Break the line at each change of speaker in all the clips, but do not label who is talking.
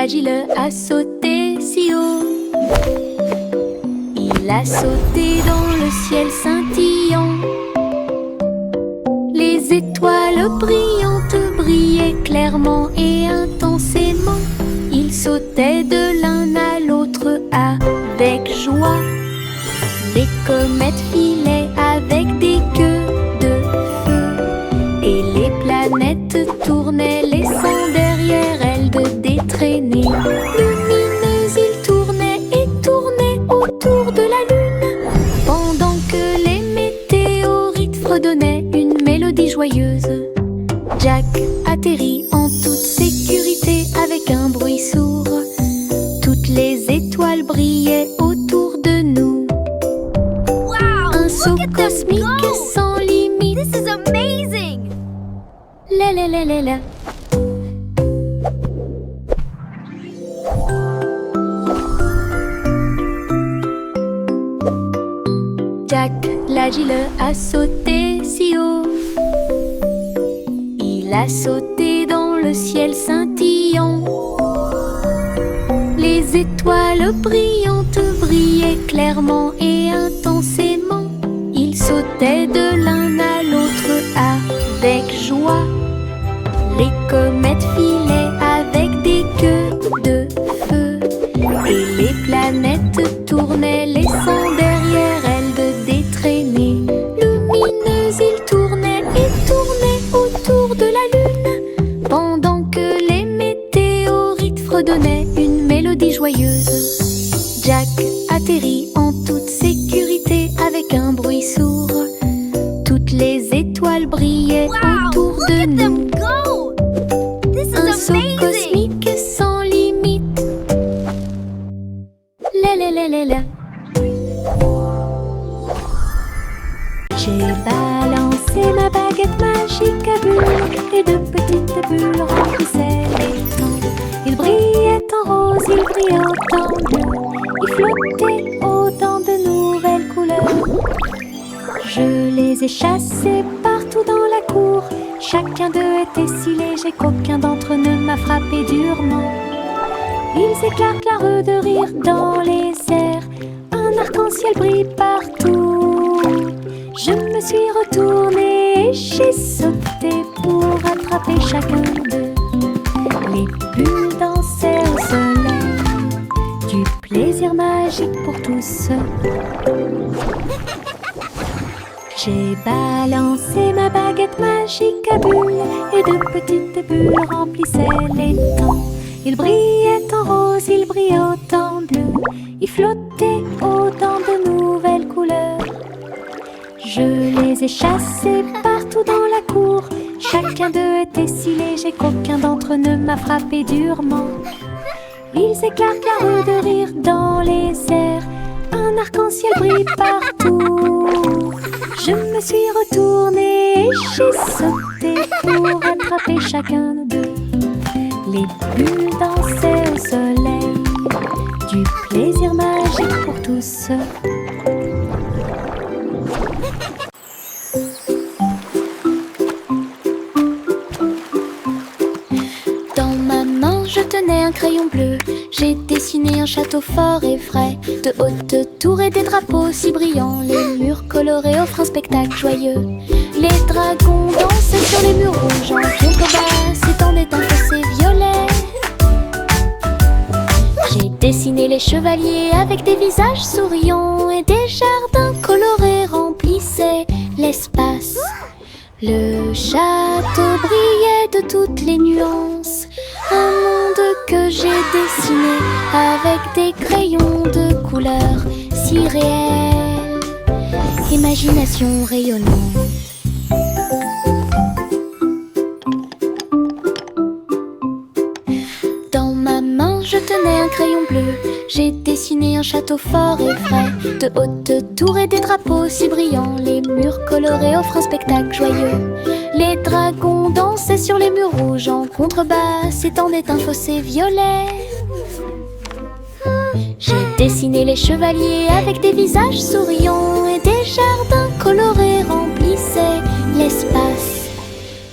l'agile a sauté si haut. Il a sauté dans le ciel scintillant. Les étoiles brillantes brillaient clairement et intensément. Ils sautaient de l'un à l'autre avec joie. Les comètes filaient avec des queues de feu. Et les planètes tournaient, laissant derrière elles des traînées lumineuses. Ils tournaient et tournaient autour de la lune, pendant que les météorites fredonnaient une mélodie joyeuse. Jack atterrit en toute sécurité avec un bruit sourd. Toutes les étoiles brillaient autour de nous. Un saut cosmique sans limite.
This is amazing!
La la la la la. Jack l'agile a sauté si haut. Il a sauté dans le ciel scintillant. Les étoiles brillantes brillaient clairement et intensément. Ils sautaient de l'un à l'autre avec joie. Les comètes filaient avec des queues de feu. Et les planètes tournaient, laissant derrière elles des traînées lumineuses. Ils tournaient et tournaient autour de la lune, pendant que les météorites fredonnaient une mélodie joyeuse. Jack atterrit en toute sécurité avec un bruit sourd. Toutes les étoiles brillaient autour de nous.
Go! This is
Un saut
amazing!
cosmique sans limite. La la la la la. J'ai balancé ma baguette magique à bulles, et de petites bulles remplissaient l'étang. Il brillait en rose, il brillait en bleu, il flottait autant de nouvelles couleurs. Je les ai chassés partout dans la cour. Chacun d'eux était si léger qu'aucun d'entre eux ne m'a frappé durement. Ils éclatent la rue de rire dans les airs. Un arc-en-ciel brille partout. Je me suis retournée et j'ai sauté pour attraper chacun d'eux. Les bulles dansaient au soleil, du plaisir magique pour tous. J'ai balancé ma baguette magique à bulles, et de petites bulles remplissaient l'étang. Il brillait en rose, il brillait autant bleu, il flottait autant de nouvelles couleurs. Je les ai chassés partout dans la cour. Chacun d'eux était si léger qu'aucun d'entre eux ne m'a frappé durement. Ils éclatent la rue de rire dans les airs. Un arc-en-ciel brille partout. Je me suis retournée et j'ai sauté pour attraper chacun d'eux. Les bulles dansaient au soleil, du plaisir magique pour tous. Dans ma main, je tenais un crayon bleu. J'ai dessiné un château fort et frais, de hautes tours et des drapeaux si brillants. Les murs colorés offrent un spectacle joyeux. Les dragons dansaient sur les murs rouges. En contrebas s'étendait un fossé violet. J'ai dessiné les chevaliers avec des visages souriants, et des jardins colorés remplissaient l'espace. Le château brillait de toutes les nuances. Un monde que j'ai dessiné avec des crayons de couleurs si réels. Imagination rayonnante. Dans ma main, je tenais un crayon bleu. J'ai dessiné un château fort et frais, de hautes tours et des drapeaux si brillants. Les murs colorés offrent un spectacle joyeux. Les dragons dansaient sur les murs rouges. En contrebas s'étendait un fossé violet. J'ai dessiné les chevaliers avec des visages souriants, et des jardins colorés remplissaient l'espace.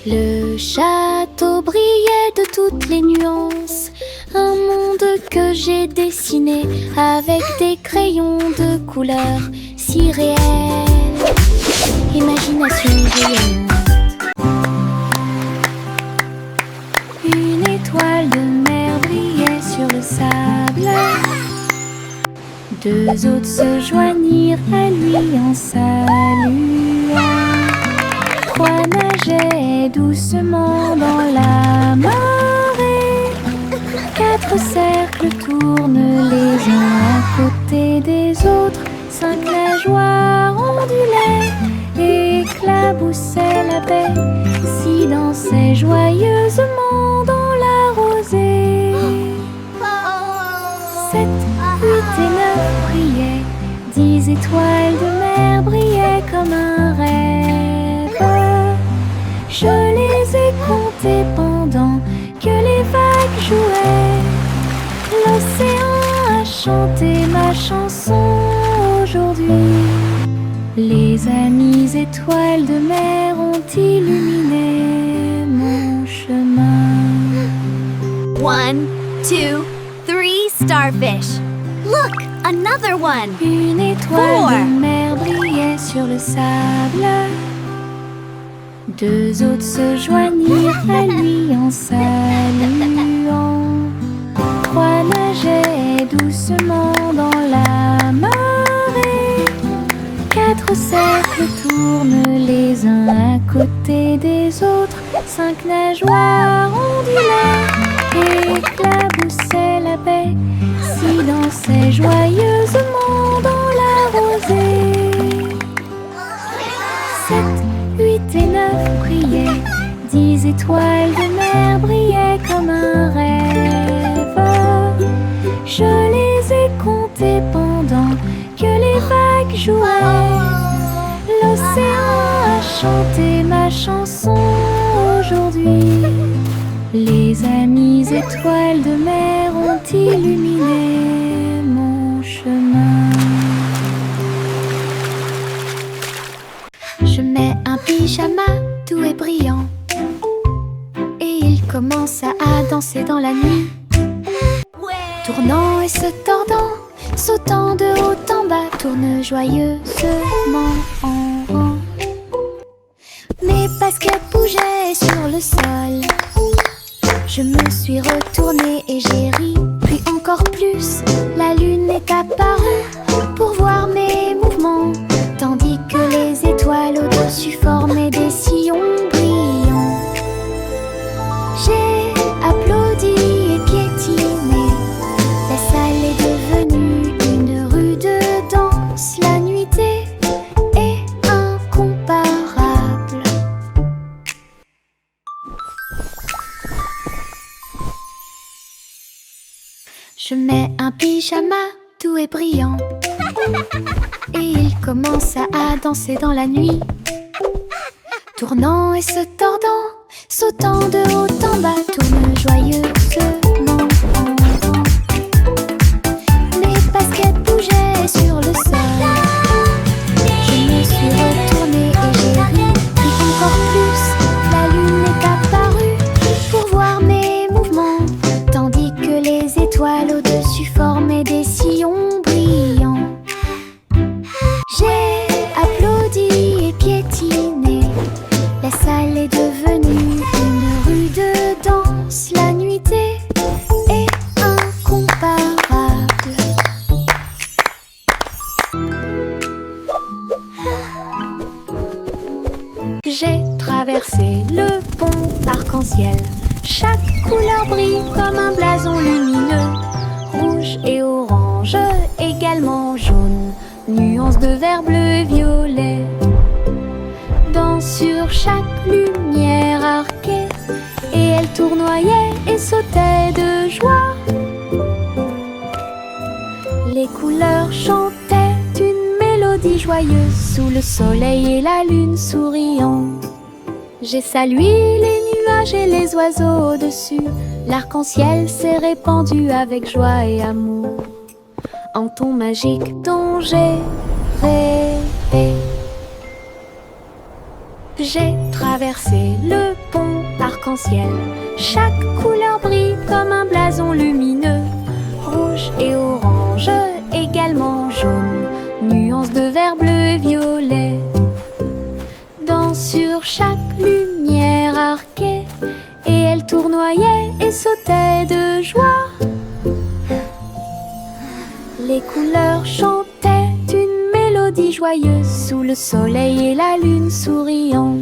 Le château brillait de toutes les nuances. Un monde que j'ai dessiné avec des crayons de couleur si réels. Imagination brillante. Une étoile de mer brillait sur le sable. Deux autres se joignirent à lui en saluant. Trois nageaient doucement dans la marée. Quatre cercles tournent les uns à côté des autres. Cinq nageoires ondulaient et éclaboussaient la baie. Six dansaient joyeusement dans la rosée. Sept, huit et neuf brillaient. 10 étoiles de mer brillaient comme un rêve. Je les ai comptées pendant que les vagues jouaient. L'océan a chanté ma chanson aujourd'hui. Les amies étoiles de mer ont illuminé mon chemin.
1, 2, 3 starfish. Look, another one.
Une étoile de mer brillait sur le sable. Deux autres se joignirent à lui en saluant. Trois nageaient doucement dans la marée. Quatre cercles tournent les uns à côté des autres. Cinq nageoires ondulaient et éclaboussaient la baie. Six dansaient joyeusement dans la rosée. 7, 8 et 9 brillaient. 10 étoiles de mer brillaient comme un rêve. Je les ai comptées pendant que les vagues jouaient. L'océan a chanté ma chanson aujourd'hui. Les amies étoiles de mer ont illuminé mon chemin. Je mets un pyjama doux et brillant et il commence à danser dans la nuit. Tournant et se tordant, sautant de haut en bas, tourne joyeusement en rond. Mes baskets bougeaient sur le sol. Je me suis retournée et j'ai ri, puis encore plus. La lune est apparue pour voir mes mouvements, tandis que les étoiles au-dessus formaient des sillons brillants. J'ai applaudi et piétiné. La salle est devenue une rue de danse. La nuitée est incomparable. Je mets un pyjama doux et brillant et il commence à danser dans la nuit. Tournant et se tordant, sautant de haut en bas, tourne joyeusement en rond. Mes baskets bougeaient sur le sol. Je me suis retournée et j'ai ri, puis encore plus. La lune est apparue pour voir mes mouvements, tandis que les étoiles au-dessus formaient des sillons brillants. J'ai applaudi et piétiné. La salle est devenue une rue de danse. La nuitée est incomparable. J'ai traversé le pont arc-en-ciel. Chaque couleur brille comme un blason lumineux. Rouge et orange, également jaune. Nuances de vert, bleu et violet. Sur chaque lumière arquée, et elle tournoyait et sautait de joie. Les couleurs chantaient une mélodie joyeuse sous le soleil et la lune souriant. J'ai salué les nuages et les oiseaux au-dessus. L'arc-en-ciel s'est répandu avec joie et amour en ton magique dont j'ai rêvé. J'ai traversé le pont arc-en-ciel. Chaque couleur brille comme un blason lumineux. Rouge et orange, également jaune, nuances de vert, bleu et violet. Dans sur chaque lumière arquée, et elle tournoyait et sautait de joie. Les couleurs chantaient une mélodie joyeuse sous le soleil et la lune souriant.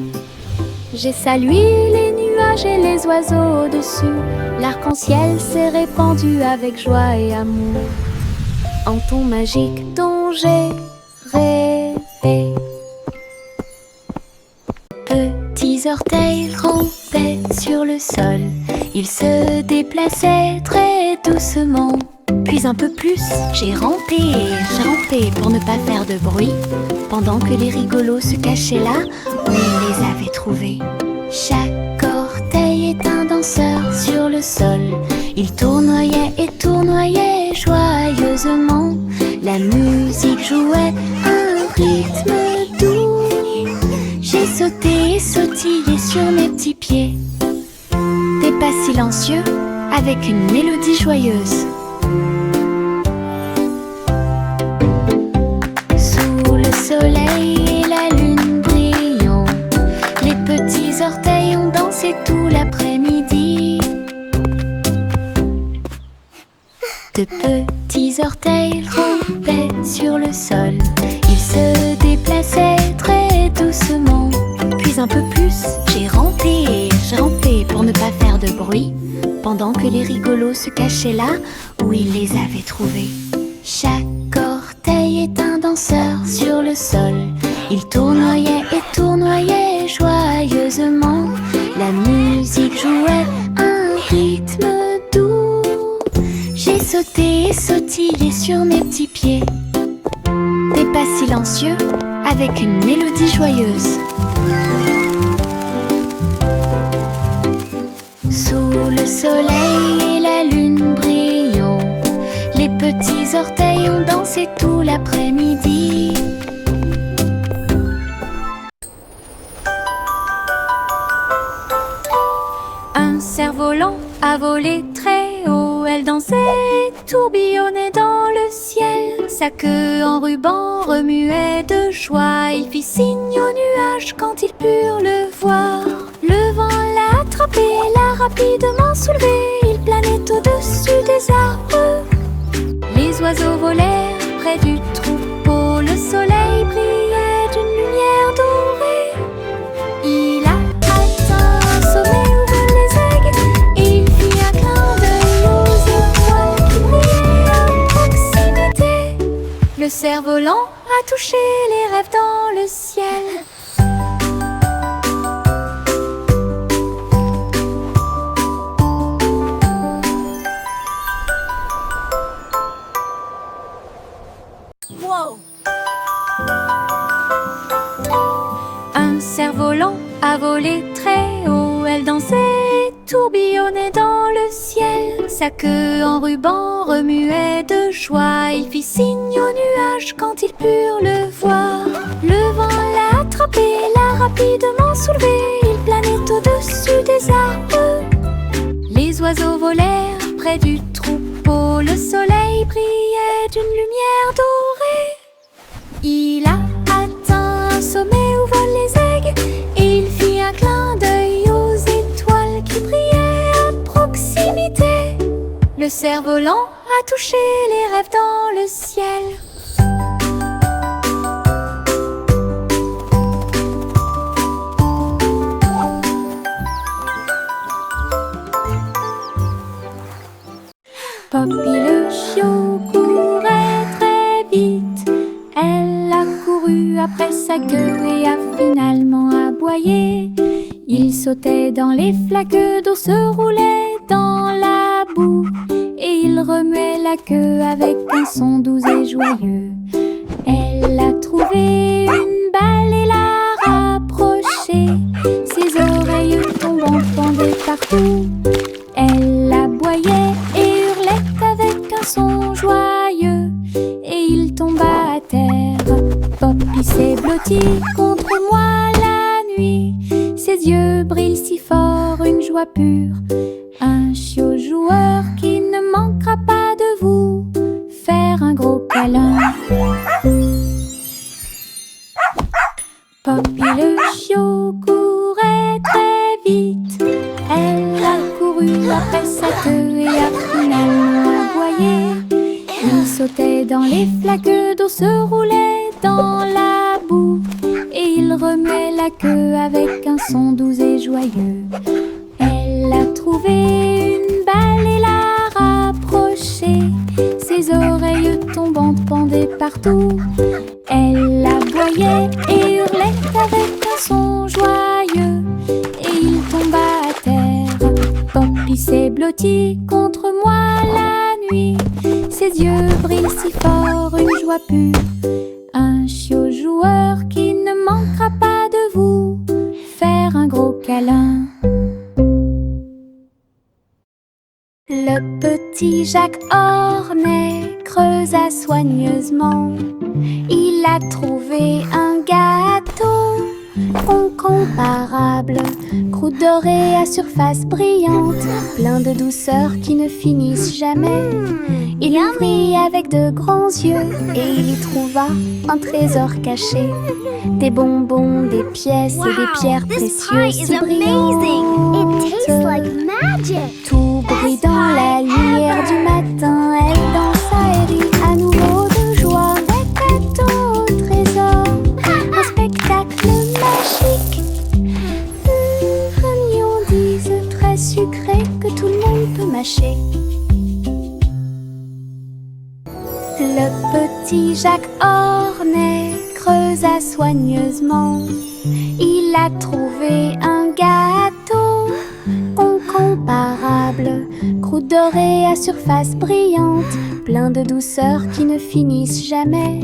J'ai salué les nuages et les oiseaux au-dessus. L'arc-en-ciel s'est répandu avec joie et amour en ton magique dont j'ai rêvé. Petits orteils rampaient sur le sol. Ils se déplaçaient très doucement. Puis un peu plus, j'ai rampé pour ne pas faire de bruit, pendant que les rigolos se cachaient là où ils les avaient trouvés. Chaque orteil est un danseur sur le sol. Il tournoyait et tournoyait joyeusement. La musique jouait un rythme doux. J'ai sauté et sautillé sur mes petits pieds. Des pas silencieux avec une mélodie joyeuse. Sous le soleil et la lune brillant, les petits orteils ont dansé tout l'après-midi. De petits orteils rampaient sur le sol. Ils se déplaçaient très doucement. Puis un peu plus, j'ai rampé pour ne pas faire de bruit, pendant que les rigolos se cachaient là où ils les avaient trouvés. Chaque orteil est un danseur sur le sol. Il tournoyait et tournoyait joyeusement. La musique jouait un rythme doux. J'ai sauté et sautillé sur mes petits pieds. Des pas silencieux avec une mélodie joyeuse. Sous le soleil et la lune brillant, les petits orteils ont dansé tout l'après-midi. Un cerf-volant a volé très haut. Elle dansait, tourbillonnait dans le ciel. Sa queue en ruban remuait de joie. Il fit signe aux nuages quand ils purent le voir. Le vent l'a attrapé et l'a rapidement soulevé. Il planait au-dessus des arbres. Les oiseaux volèrent près du troupeau. Le soleil brillait d'une lumière dorée. Il a atteint un sommet où volent les aigues, et il fit un clin d'œil aux étoiles qui brillaient à proximité. Le cerf-volant a touché les rêves dans le ciel.
Whoa!
Un cerf-volant a volé très haut. Elle dansait, tourbillonnait dans le ciel. Sa queue en ruban remuait de joie. Il fit signe aux nuages quand ils purent le voir. Le vent l'a attrapé et l'a rapidement soulevé. Il planait au-dessus des arbres. Les oiseaux volèrent près du troupeau. Le soleil brillait d'une lumière dorée. Il a atteint un sommet où volent les aigues, et il fit un clin d'œil aux étoiles qui brillaient à proximité. Le cerf-volant a touché les rêves dans le ciel. Poppy le chiot courait très vite. Elle a couru après sa queue et a finalement aboyé. Il sautait dans les flaques d'eau, se roulait dans la boue, et il remuait la queue avec un son doux et joyeux. Elle a trouvé une balle et l'a rapprochée. Ses oreilles tombant pendaient partout. Elle aboyait et hurlait avec un son joyeux, et il tomba à terre. Poppy s'est blotti contre moi la nuit. Ses yeux brillent si fort, une joie pure. Un chiot joue joueur qui ne manquera pas de vous faire un gros câlin. Poppy le chiot courait très vite. Elle a couru après sa queue et a finalement aboyé. Il sautait dans les flaques d'eau, se roulait dans la boue, et il remuait la queue avec un son doux et joyeux. Elle a trouvé une balle et l'a rapprochée, ses oreilles tombantes pendaient partout. Elle aboyait et hurlait avec un son joyeux, et il tomba à terre. Poppy s'est blotti contre moi la nuit, ses yeux brillent si fort, une joie pure. Un chiot joueur qui ne manquera pas de vous faire un gros câlin. Le petit Jacques Ornet creusa soigneusement. Il a trouvé un gâteau incomparable, croûte dorée à surface brillante, plein de douceurs qui ne finissent jamais. Il l'ouvrit avec de grands yeux et il y trouva un trésor caché. Des bonbons, des pièces et des pierres précieuses si brillantes. Tout brille dans la lumière du matin. Elle dansa et rit à nouveau de joie. Des gâteaux au trésor, un spectacle magique. Friandises très sucrées que tout le monde peut mâcher. Le petit Jacques Ornet creusa soigneusement. Il a trouvé un gâteau incomparable, croûte dorée à surface brillante, plein de douceurs qui ne finissent jamais.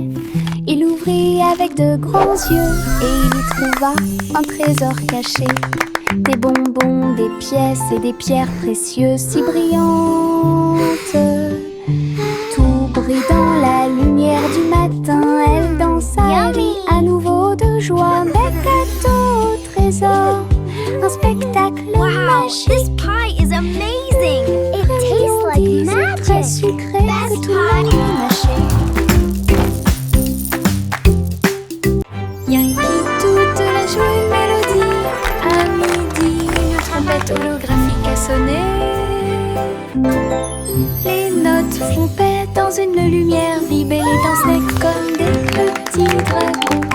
Il ouvrit avec de grands yeux et il y trouva un trésor caché. Des bonbons, des pièces et des pierres précieuses si brillantes. Tout brille dans la lumière du matin. Elle dansa et rit à nouveau de joie. Des gâteaux au trésor, un spectacle magique.
This pie is amazing! It tastes like magic!
Très sucré que tout le monde peut mâcher. Yankee toute la joie une mélodie. À midi, une trompette holographique a sonné. Les notes flompaient dans une lumière vive et les dansaient comme des petits dragons.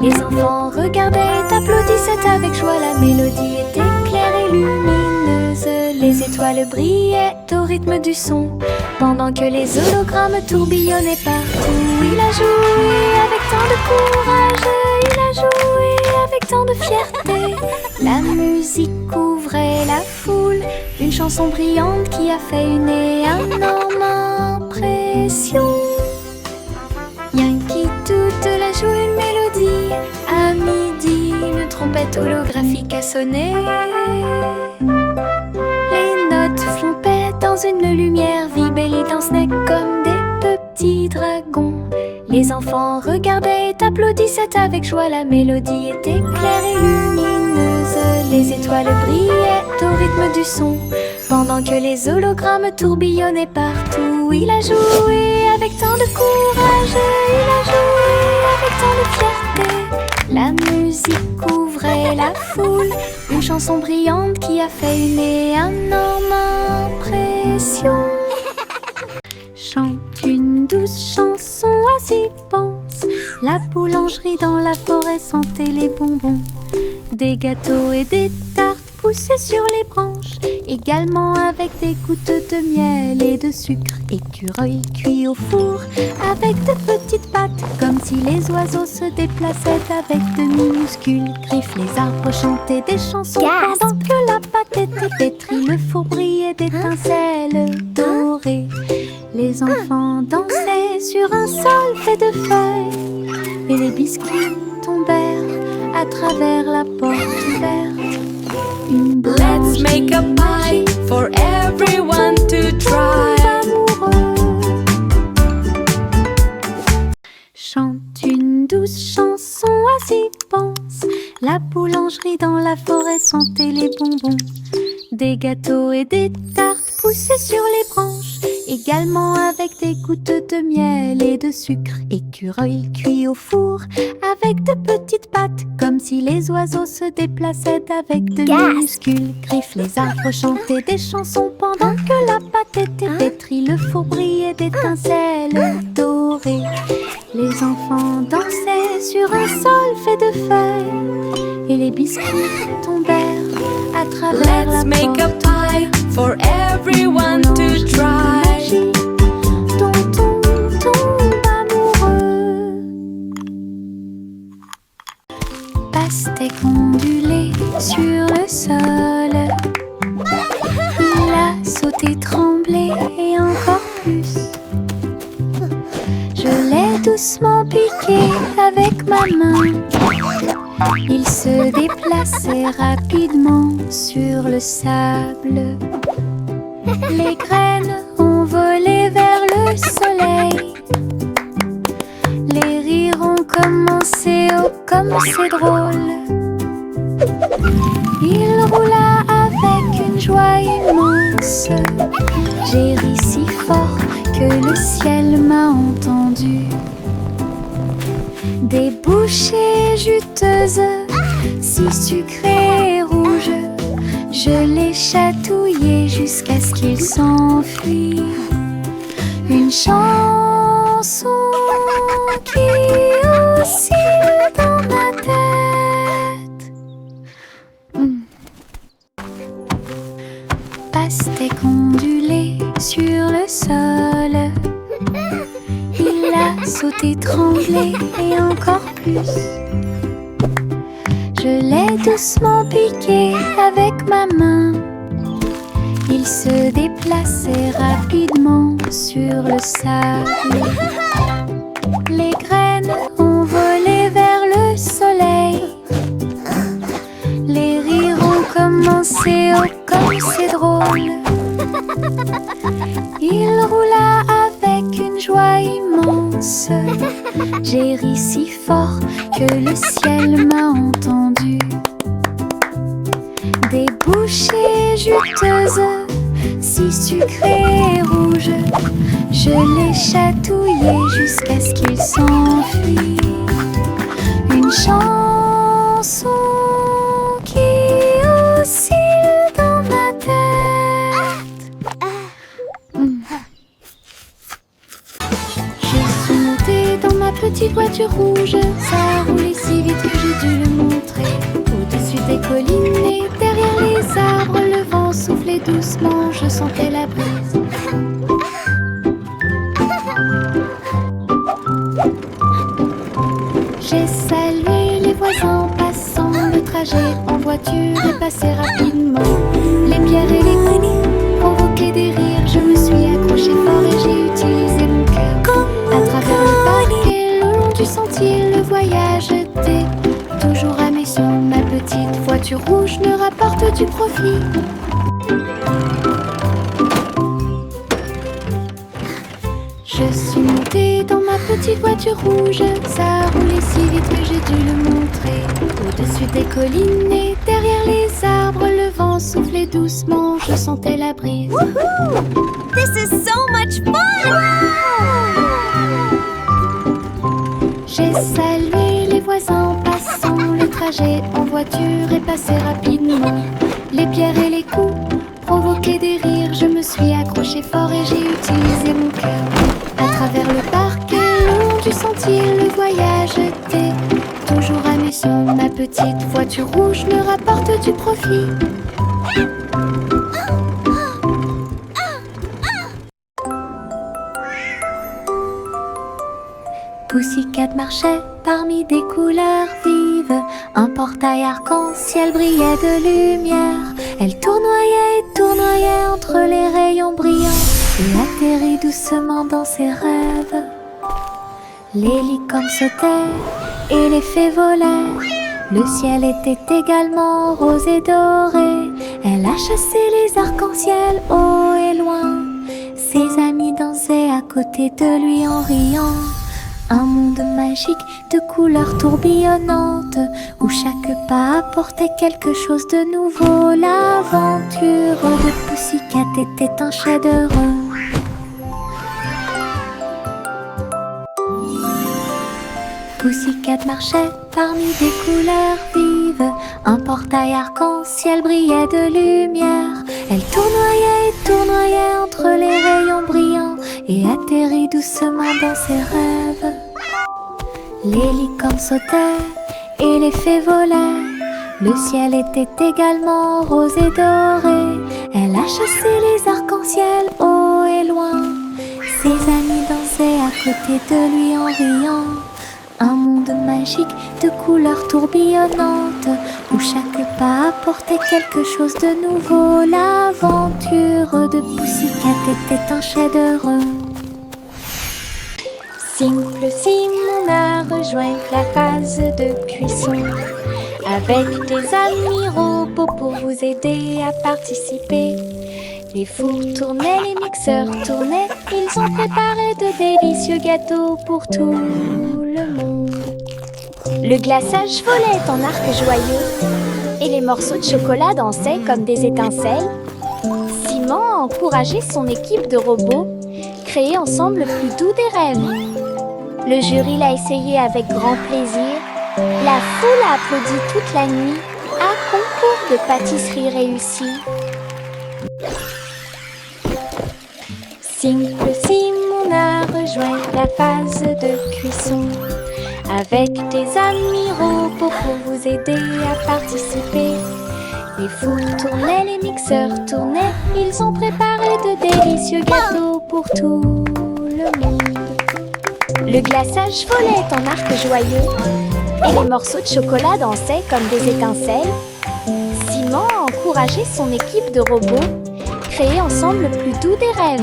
Les enfants regardaient et applaudissaient avec joie. La mélodie était claire et lumineuse. Les étoiles brillaient au rythme du son, pendant que les hologrammes tourbillonnaient partout. Il a joué avec tant de courage, il a joué avec tant de fierté. La musique couvrait la foule, une chanson brillante qui a fait une énorme impression. Yankee toute la joue une mélodie. À midi, une trompette holographique a sonné. Les notes flompaient dans une lumière vive et les dansaient comme des petits dragons. Les enfants regardaient et applaudissaient avec joie. La mélodie était claire et lumineuse. Les étoiles brillaient au rythme du son, pendant que les hologrammes tourbillonnaient partout. Il a joué avec tant de courage, il a joué avec tant de fierté. La musique couvrait la foule, une chanson brillante qui a fait une énorme impression. Chante une douce chanson, assis pense. La boulangerie dans la forêt sentait les bonbons. Des gâteaux et des tartes poussaient sur les branches, également avec des gouttes de miel et de sucre. Écureuil cuit au four avec de petites pattes, comme si les oiseaux se déplaçaient avec de minuscules griffes. Les arbres chantaient des chansons pendant que la pâte était pétrie. Le four brillait d'étincelles dorées. Les enfants dansaient sur un sol fait de feuilles, et les biscuits tombèrent à travers la porte ouverte.
Let's make a pie for everyone to try.
Chante une douce chanson, assis pense. La boulangerie dans la forêt sentait les bonbons. Des gâteaux et des tartes poussaient sur les branches, également avec des gouttes de miel et de sucre. Écureuil cuit au four avec de petites pattes, comme si les oiseaux se déplaçaient avec de minuscules griffes. Les arbres chantaient des chansons pendant que la pâte était pétrie. Le four brillait d'étincelles dorées. Les enfants dansaient sur un sol fait de feuilles et les biscuits tombèrent à travers la
Let's make a
porte.
pie for everyone to try.
Magie dont on tombe amoureux. Pastèque ondulée sur le sol. Il a sauté, tremblé et encore plus. Je l'ai doucement piqué avec ma main. Il se déplaçait rapidement sur le sable. Les graines ont volé vers le soleil. Les rires ont commencé, oh comme c'est drôle. Il roula avec une joie immense. J'ai ri si fort que le ciel m'a entendu. Des bouchées juteuses, si sucrées et rouges, je les chatouillais jusqu'à ce qu'ils s'enfuient. Une chanson qui oscille dans ma tête. Pastèque ondulée sur le sol. Il a sauté, tremblé et encore plus. Je l'ai doucement piqué avec ma main. Il se déplaçait rapidement sur le sable. Les graines ont volé vers le soleil. Les rires ont commencé, oh comme c'est drôle. Il roula avec une joie immense. J'ai ri si fort que le ciel m'a entendu. Des bouchées juteuses, si sucrées et rouges, je les chatouillais jusqu'à ce qu'ils s'enfuient. Une chanson qui oscille dans ma tête. Je suis montée dans ma petite voiture rouge. Ça a roulé si vite que j'ai dû le montrer. Au-dessus des collines et derrière les arbres, le vent soufflait doucement, je sentais la brise. J'ai salué les voisins en passant. Le trajet en voiture est passé rapidement. Les pierres et les coups provoquaient des rires. Je me suis accrochée fort et j'ai utilisé mon cœur. À travers le parc et le long du sentier, le voyage était toujours à mes yeux. Ma petite voiture rouge me rapporte du profit. Je suis montée dans ma petite voiture rouge. Ça a roulé si vite que j'ai dû le montrer. Au-dessus des collines et derrière les arbres, le vent soufflait doucement, je sentais la brise.
Woohoo! This is so much fun!
J'ai salué les voisins en passant. Le trajet en voiture est passé rapidement. Les pierres et les coups provoquaient des rires. Je me suis accrochée fort et j'ai utilisé mon cœur. À travers le parc et le long du sentier, le voyage était toujours à mes yeux. Ma petite voiture rouge me rapporte du profit. Pussycat marchait parmi des couleurs vives. Un portail arc-en-ciel brillait de lumière. Elle tournoyait et tournoyait entre les rayons brillants et atterrit doucement dans ses rêves. Les licornes sautaient et les fées volaient. Le ciel était également rose et doré. Elle a chassé les arcs-en-ciel haut et loin. Ses amis dansaient à côté de lui en riant. Un monde magique de couleurs tourbillonnantes, où chaque pas apportait quelque chose de nouveau. L'aventure de Pussycat était un chef-d'œuvre. Pussycat marchait parmi des couleurs vives. Un portail arc-en-ciel brillait de lumière. Elle tournoyait et tournoyait entre les rayons brillants et atterrit doucement dans ses rêves. Les licornes sautaient et les fées volaient. Le ciel était également rose et doré. Elle a chassé les arcs-en-ciel haut et loin. Ses amis dansaient à côté de lui en riant. Un monde magique de couleurs tourbillonnantes, où chaque pas apportait quelque chose de nouveau. L'aventure de Pussycat était un chef-d'œuvre. Simple Simon a rejoint la phase de cuisson, avec des amis robots pour vous aider à participer. Les fours tournaient, les mixeurs tournaient, ils ont préparé de délicieux gâteaux pour tout le monde. Le glaçage volait en arc joyeux et les morceaux de chocolat dansaient comme des étincelles. Simon a encouragé son équipe de robots, créer ensemble le plus doux des rêves. Le jury l'a essayé avec grand plaisir. La foule a applaudi toute la nuit. Un concours de pâtisserie réussi. Simple Simon a rejoint la phase de cuisson, avec des amis robots pour vous aider à participer. Les fours tournaient, les mixeurs tournaient, ils ont préparé de délicieux gâteaux pour tout le monde. Le glaçage volait en arc joyeux et les morceaux de chocolat dansaient comme des étincelles. Simon a encouragé son équipe de robots, créer ensemble le plus doux des rêves.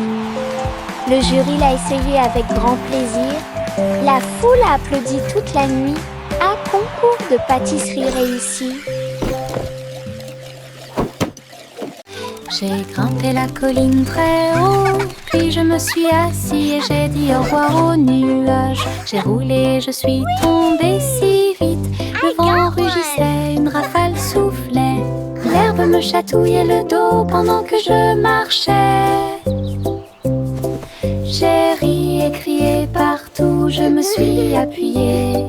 Le jury l'a essayé avec grand plaisir. La foule a applaudi toute la nuit. Un concours de pâtisserie réussi. J'ai grimpé la colline très haut, puis je me suis assis et j'ai dit au revoir aux nuages. J'ai roulé, je suis tombée si vite. Le vent rugissait, une rafale soufflait. L'herbe me chatouillait le dos pendant que je marchais. J'ai ri et crié partout, je me suis appuyée.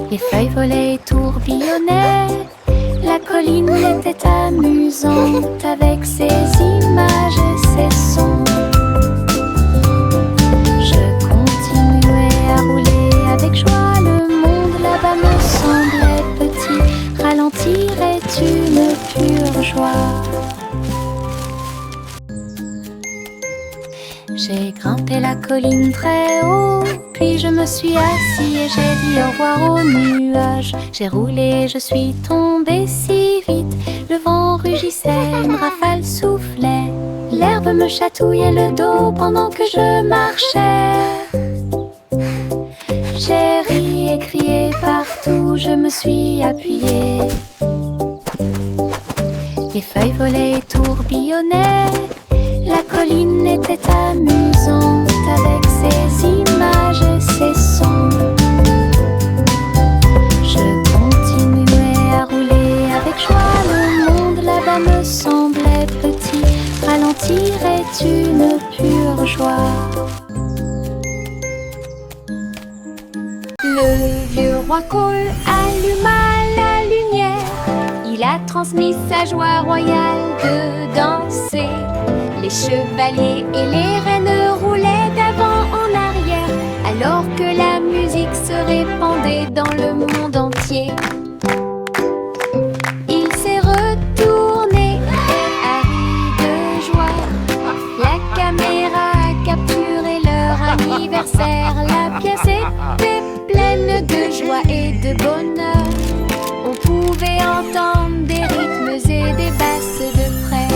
Les feuilles volaient et tourbillonnaient. La colline était amusante avec ses images et ses sons. Je continuais à rouler avec joie. Le monde là-bas me semblait petit. Ralentir est une pure joie. J'ai grimpé la colline très haut, puis je me suis assis et j'ai dit au revoir aux nuages. J'ai roulé, je suis tombée si vite. Le vent rugissait, une rafale soufflait. L'herbe me chatouillait le dos pendant que je marchais. J'ai ri et crié partout, je me suis appuyée. Les feuilles volaient et tourbillonnaient. La colline était amusante avec ses images et ses sons. Je continuais à rouler avec joie. Le monde là-bas me semblait petit. Ralentir est une pure joie. Le vieux roi Cole alluma la lumière. Il a transmis sa joie royale de danser. Les chevaliers et les reines roulaient d'avant en arrière, alors que la musique se répandait dans le monde entier. Il s'est retourné et a ri de joie. La caméra a capturé leur anniversaire. La pièce était pleine de joie et de bonheur. On pouvait entendre des rythmes et des basses de près.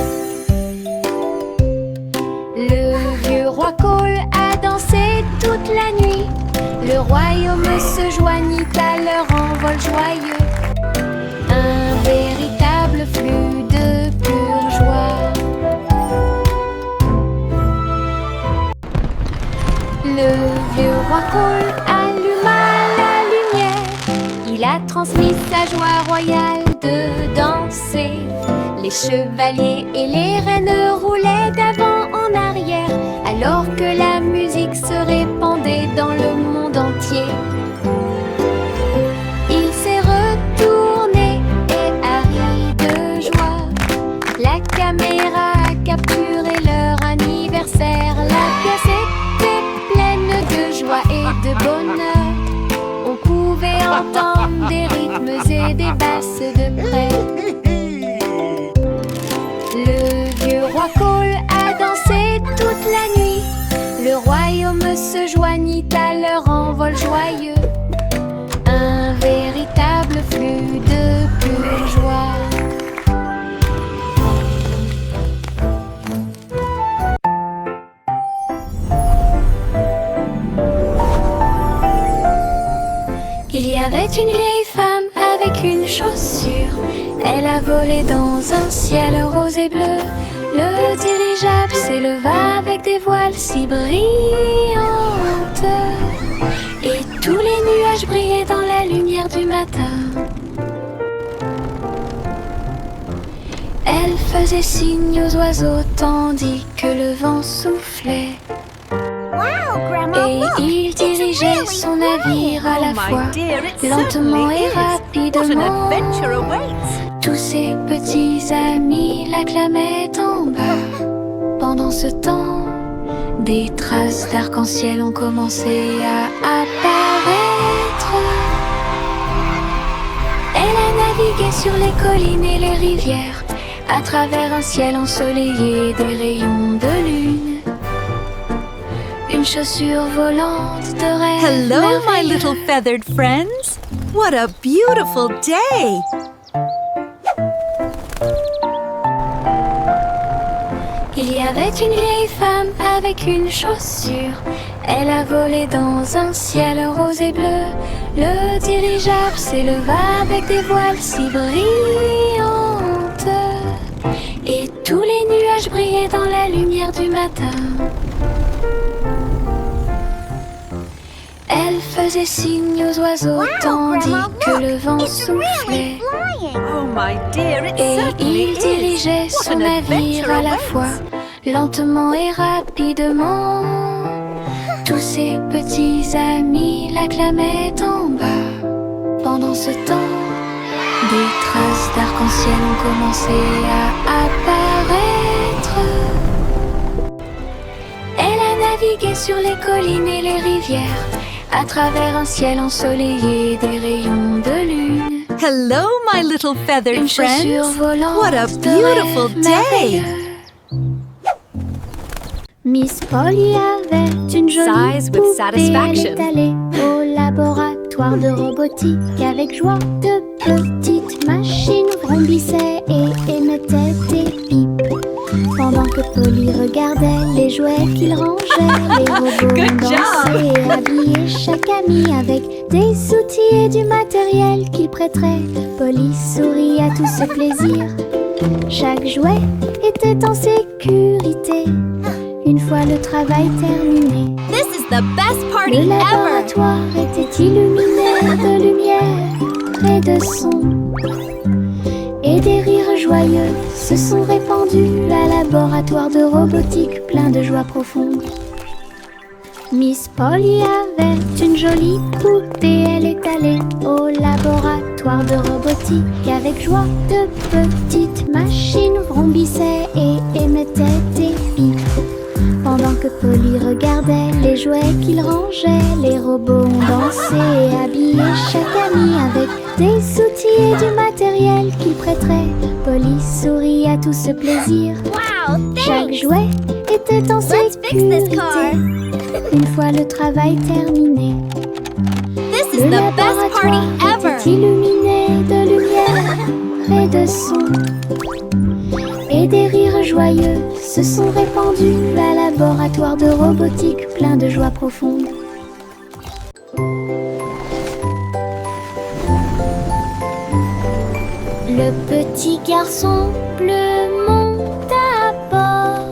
Le vieux roi Cole a dansé toute la nuit. Le royaume se joignit à leur envol joyeux. Un véritable flux de pure joie. Le vieux roi Cole a transmis sa joie royale de danser. Les chevaliers et les reines roulaient d'avant en arrière, alors que la musique se répandait dans le monde entier. Il s'est retourné et a ri de joie. La caméra a capturé leur anniversaire. La pièce était pleine de joie et de bonheur. On pouvait entendre des rythmes et des basses de près. Le vieux roi Cole a dansé toute la nuit. Le royaume se joignit à leur envol joyeux. Un véritable flux de pure joie. Il y avait une vieille femme avec une chaussure. Elle a volé dans un ciel rose et bleu. Le dirigeable s'éleva avec des voiles si brillantes. Et tous les nuages brillaient dans la lumière du matin. Elle faisait signe aux oiseaux tandis que le vent soufflait.
Wow, Grandma,
Et
look!
il dirigeait
really
son navire à la fois, lentement et rapidement. Tous ses petits amis l'acclamaient en bas. Pendant ce temps, des traces d'arc-en-ciel ont commencé à apparaître. Elle a navigué sur les collines et les rivières, à travers un ciel ensoleillé des rayons de lune. Une chaussure volante de rêve.
Hello, my
merveilleux.
little feathered friends. What a beautiful day!
Il y avait une vieille femme avec une chaussure. Elle a volé dans un ciel rose et bleu. Le dirigeable s'éleva avec des voiles si brillantes. Et tous les nuages brillaient dans la lumière du matin. Elle faisait signe aux oiseaux
Wow,
tandis
Grandma,
que
look!
le vent
It's really
soufflait.
flying!
Oh, my dear, it
Et
certainly
il dirigeait
is. What
son
an
navire
adventure
à la
awaits.
fois, lentement et rapidement. Tous ses petits amis l'acclamaient en bas. Pendant ce temps, des traces d'arc-en-ciel ont commencé à apparaître. Elle a navigué sur les collines et les rivières, à travers un ciel ensoleillé des rayons de lune.
Hello, my little feathered
Une chaussure
friends.
volante
What a
de
beautiful
rêve
day!
merveilleux. Miss Polly avait une jolie
Sighs with
poupée.
satisfaction.
Elle est allée au laboratoire de robotique. Avec joie, de petites machines vrombissaient et émettaient des pipes. Pendant que Polly regardait les jouets qu'il rangeait, les robots
Good
dansaient et habillaient chaque ami avec des outils et du matériel qu'il prêterait. Polly sourit à tout ce plaisir. Chaque jouet était en sécurité. Une fois le travail terminé,
This is the best
le
party ever!
laboratoire était illuminé de lumière et de son. Et des rires joyeux se sont répandus. Un laboratoire de robotique plein de joie profonde. Miss Polly avait une jolie poupée. Elle est allée au laboratoire de robotique. Avec joie, de petites machines vrombissaient et émettaient des pipes. Pendant que Polly regardait les jouets qu'il rangeait, les robots ont dansé et habillé chaque ami avec des outils et du matériel qu'il prêterait. Polly sourit à tout ce plaisir.
Wow,
Chaque
thanks!
jouet était en
Let's fix this
sécurité.
car!
Une fois le travail terminé,
This is
le
the best party
laboratoire
ever!
était illuminé de lumière et de son. Et des rires joyeux se sont répandus. Un laboratoire de robotique plein de joie profonde. Le petit garçon bleu monte à bord.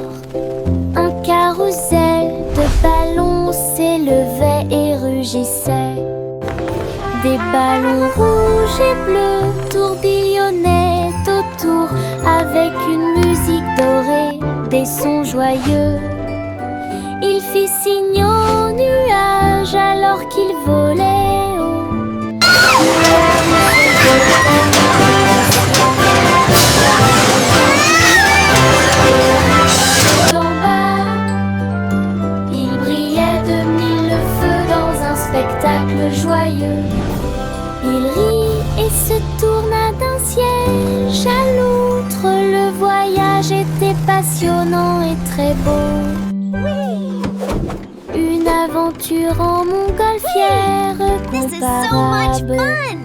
Un carrousel de ballons s'élevait et rugissait. Des ballons rouges et bleus tourbillonnaient autour avec une musique dorée, des sons joyeux. Il fit signe aux nuages alors qu'il volait haut. En bas, il brillait de mille feux dans un spectacle joyeux. Il rit et se tourna d'un siège à l'autre. Le voyage était passionnant et très beau. Une aventure en montgolfière
This is so much
comparable.
fun!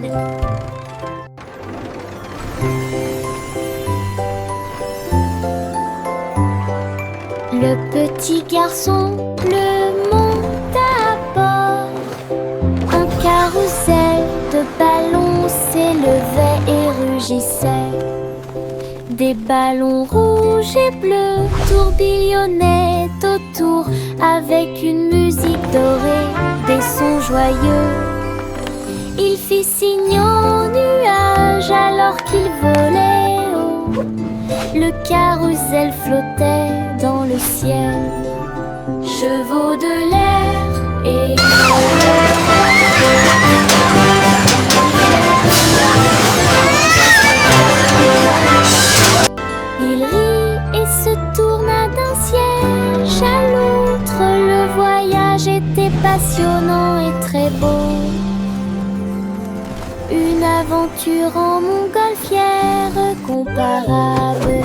Le petit garçon le monta à bord. Un carrousel de ballons s'élevait et rugissait. Des ballons rouges et bleus tourbillonnaient autour avec une musique dorée, des sons joyeux. Il fit signe aux nuages alors qu'il volait haut. Le carrousel flottait dans le ciel. Chevaux de l'air et il rit et se tourna d'un siège à l'autre. Le voyage était passionnant et très beau. Une aventure en montgolfière comparable.